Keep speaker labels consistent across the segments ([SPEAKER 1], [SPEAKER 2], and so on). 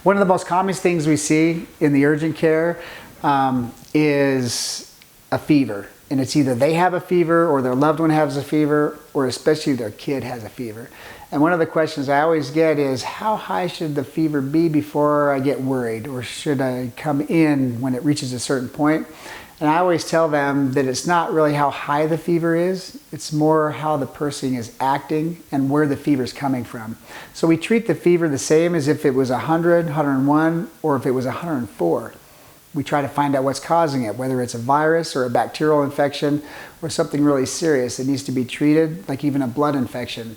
[SPEAKER 1] One of the most common things we see in the urgent care is a fever. And it's either they have a fever or their loved one has a fever, or especially their kid has a fever. And one of the questions I always get is, how high should the fever be before I get worried? Or should I come in when it reaches a certain point? And I always tell them that it's not really how high the fever is, it's more how the person is acting and where the fever is coming from. So we treat the fever the same as if it was 100, 101, or if it was 104. We try to find out what's causing it, whether it's a virus or a bacterial infection or something really serious that needs to be treated, like even a blood infection.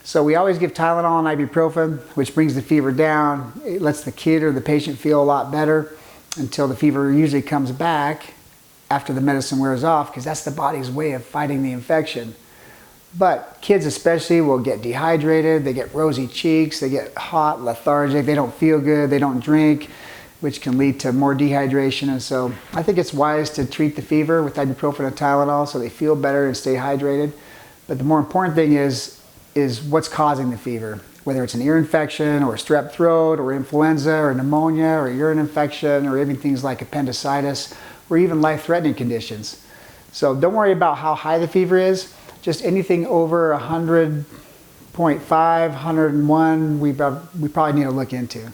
[SPEAKER 1] So we always give Tylenol and ibuprofen, which brings the fever down. It lets the kid or the patient feel a lot better until the fever usually comes back after the medicine wears off, because that's the body's way of fighting the infection. But kids especially will get dehydrated, they get rosy cheeks, they get hot, lethargic, they don't feel good, they don't drink, which can lead to more dehydration. And so I think it's wise to treat the fever with ibuprofen and Tylenol so they feel better and stay hydrated. But the more important thing is what's causing the fever, whether it's an ear infection or strep throat or influenza or pneumonia or urine infection or even things like appendicitis or even life-threatening conditions. So don't worry about how high the fever is. Just anything over 100.5, 101, we probably need to look into.